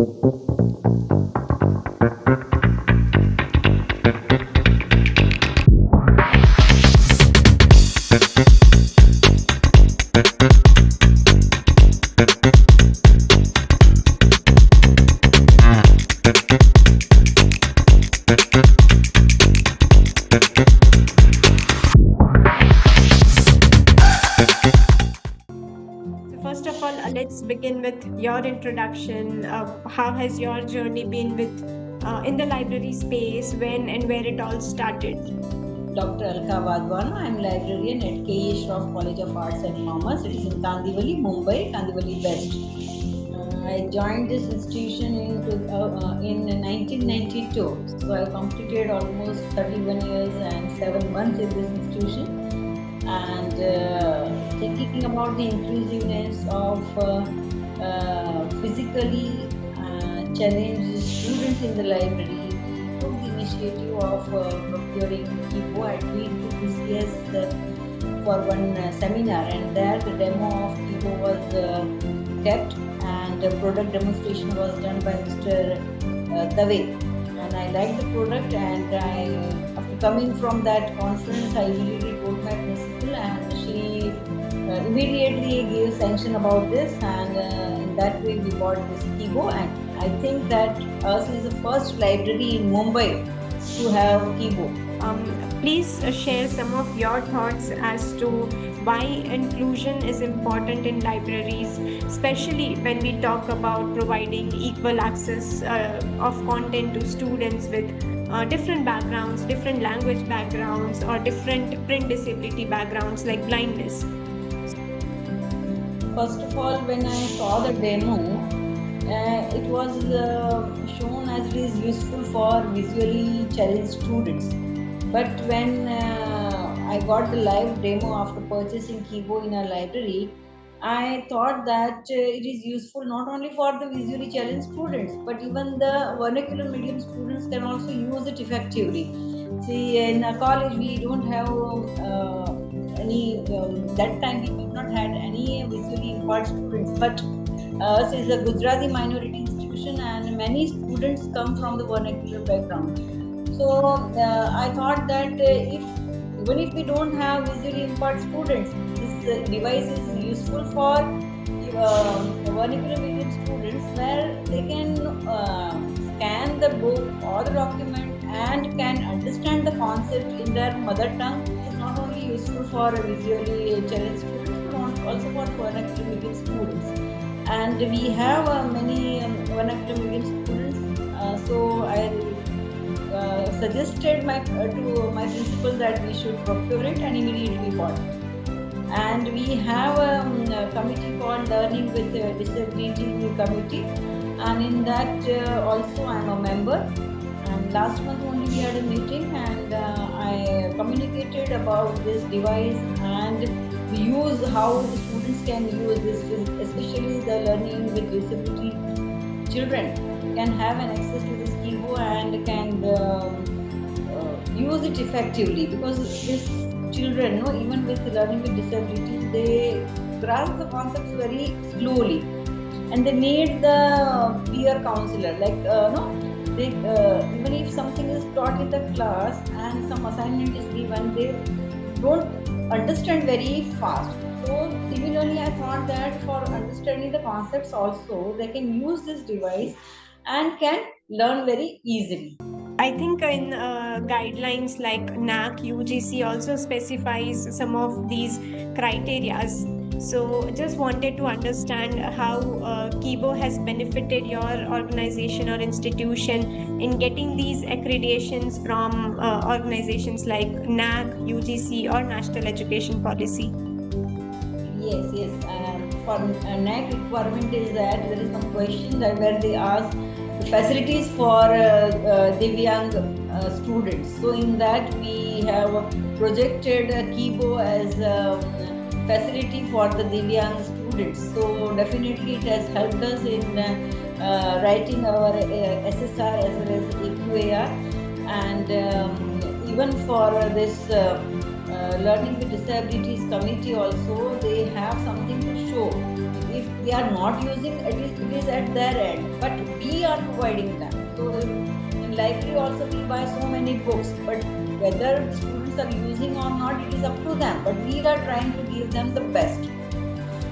So first of all, let's begin with your introduction. How has your journey been with in the library space? When and where it all started? Dr. Alka Wadwana. I'm librarian at K.A. Shroff College of Arts and Commerce. It is in Kandivali, Mumbai, Kandivali West. I joined this institution in 1992. So I completed almost 31 years and 7 months in this institution. And thinking about the inclusiveness of physically challenged students in the library, we took the initiative of procuring Kibo. I had been to PCS for one seminar, and there the demo of Kibo was kept, and the product demonstration was done by Mr. Dave. And I liked the product, and after coming from that conference, I immediately told my principal, and she immediately gave sanction about this, and in that way we bought this Kibo. And I think that us is the first library in Mumbai to have Kibo. Please share some of your thoughts as to why inclusion is important in libraries, especially when we talk about providing equal access of content to students with different backgrounds, different language backgrounds, or different print disability backgrounds like blindness. First of all, when I saw the demo, it was shown as it is useful for visually challenged students. But when I got the live demo after purchasing Kibo in our library, I thought that it is useful not only for the visually challenged students, but even the vernacular medium students can also use it effectively. See, in a college we don't have that time we did not had any visually impaired students, but us is a Gujarati minority institution, and many students come from the vernacular background. So I thought that even if we don't have visually impaired students, this device is useful for vernacular medium students, where they can scan the book or the document and can understand the concept in their mother tongue. It is not only useful for visually challenged students, but also for vernacular medium students. And we have many vernacular medium students. So I suggested to my principal that we should procure it, and immediately bought it. And we have a committee called Learning with Disability Committee, and in that also I am a member. And last month only we had a meeting, and I communicated about this device and the use, how the students can use this, especially the learning with disability children can have an access to this Kibo and can use it effectively, because these children, even with learning with disability, they grasp the concepts very slowly, and they need the peer counselor. Like they even if something is taught in the class and some assignment is given, they don't understand very fast. So similarly, I thought that for understanding the concepts also, they can use this device and can learn very easily. I think in guidelines like NAC, UGC also specifies some of these criterias. So just wanted to understand how Kibo has benefited your organization or institution in getting these accreditations from organizations like NAC, UGC, or National Education Policy. Yes. For NAC requirement is that there is some question that where they ask the facilities for Divyang students. So in that we have projected Kibo as facility for the Divyang students. So definitely it has helped us in writing our SSR as well as AQAR, and even for this Learning with Disabilities Committee also, they have something to show. If they are not using, at least it is at their end. But we providing them. So in library also we buy so many books, but whether students are using or not, it is up to them. But we are trying to give them the best.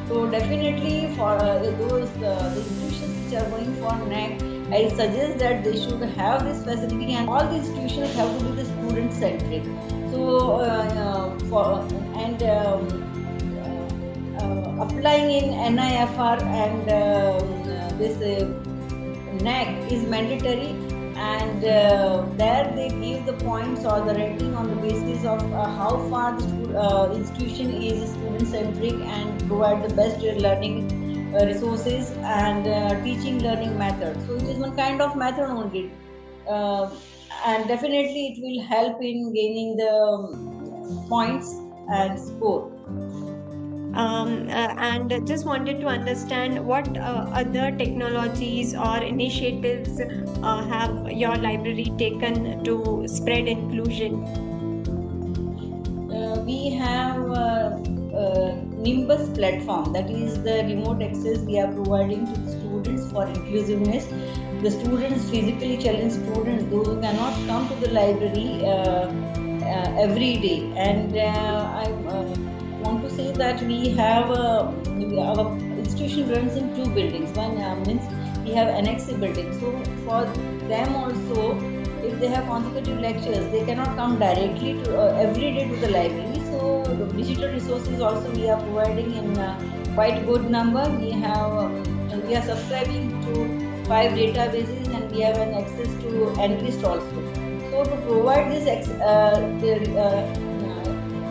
So definitely for those the institutions which are going for NAC, I suggest that they should have this facility, and all the institutions have to be the student centric. So applying in NIFR and this NAC is mandatory, and there they give the points or the rating on the basis of how far the institution is student centric and provide the best learning resources and teaching learning method. So it is one kind of method only, and definitely it will help in gaining the points and score. And just wanted to understand what other technologies or initiatives have your library taken to spread inclusion? We have Nimbus platform, that is the remote access we are providing to the students for inclusiveness. The students, physically challenged students, those who cannot come to the library every day, and I want to say that we have our institution runs in two buildings. One means we have annex building. So for them also, if they have consecutive lectures, they cannot come directly to every day to the library. So the digital resources also we are providing in quite good number. We are subscribing to 5 databases, and we have an access to Enlist also. So to provide this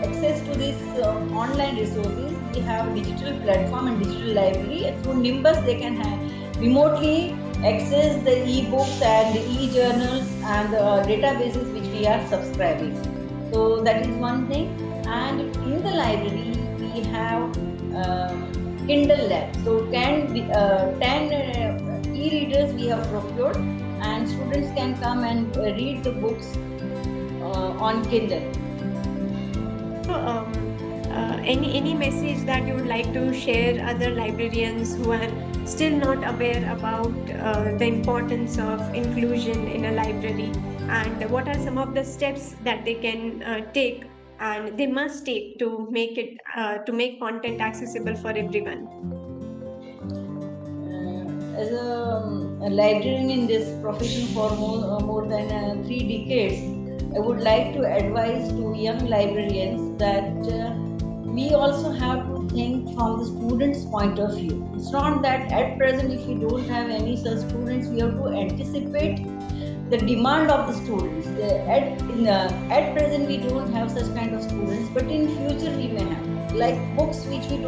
access to these online resources, we have digital platform and digital library. Through Nimbus, they can remotely access the e-books and the e-journals and the databases which we are subscribing. So that is one thing. And in the library, we have Kindle Lab. So 10 e-readers we have procured, and students can come and read the books on Kindle. So, any message that you would like to share other librarians who are still not aware about the importance of inclusion in a library, and what are some of the steps that they can take and they must take to make content accessible for everyone? As a librarian in this profession for more than 3 decades, I would like to advise to young librarians that we also have to think from the student's point of view. It's not that at present, if we don't have any such students, we have to anticipate the demand of the students. At present, we don't have such kind of students, but in future we may have. Like books which we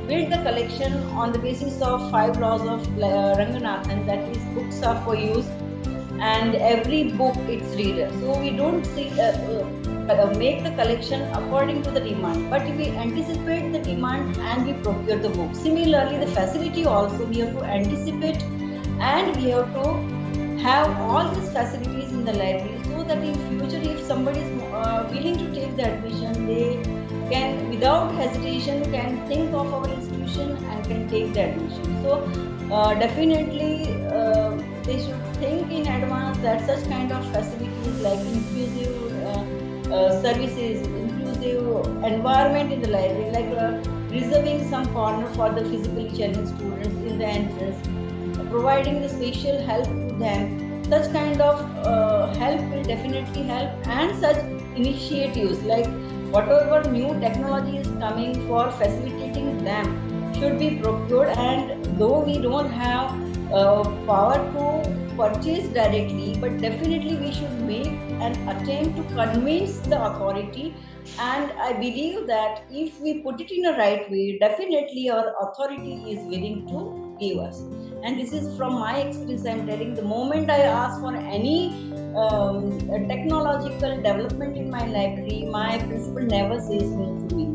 build the collection on the basis of 5 laws of Ranganathan, that is, books are for use, and every book its reader. So we don't make the collection according to the demand, but we anticipate the demand and we procure the book. Similarly, the facility also we have to anticipate, and we have to have all these facilities in the library, so that in future if somebody is willing to take the admission, they can without hesitation can think of our institution and can take the admission. So definitely they should think in advance that such kind of facilities like inclusive services, inclusive environment in the library, like reserving some corner for the physically challenged students in the entrance, providing the special help to them. Such kind of help will definitely help, and such initiatives like whatever new technology is coming for facilitating them should be procured. And though we don't have power to purchase directly, but definitely we should make an attempt to convince the authority, and I believe that if we put it in a right way, definitely our authority is willing to give us. And this is from my experience. I'm telling, the moment I ask for any technological development in my library, my principal never says no to me.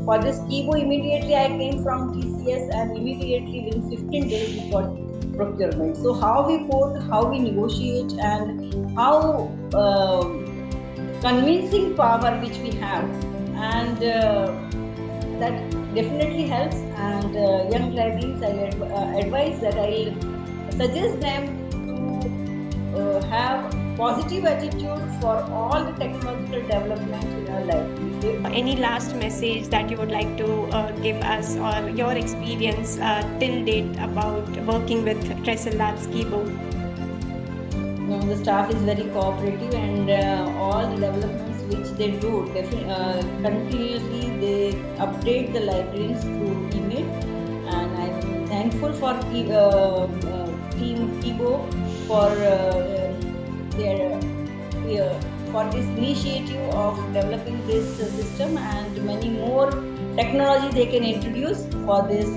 For this Kibo, immediately I came from TCS, and immediately within 15 days we got procurement. So how we quote, how we negotiate, and how convincing power which we have, and that definitely helps. And young librarians, I advise that I'll suggest them to have positive attitude for all the technological development in our library. Any last message that you would like to give us, or your experience till date about working with Trestle Labs Kibo? No, the staff is very cooperative, and all the developments which they do, continuously they update the librarians through email. And I'm thankful for Team Kibo for their for this initiative of developing this system, and many more technology they can introduce for this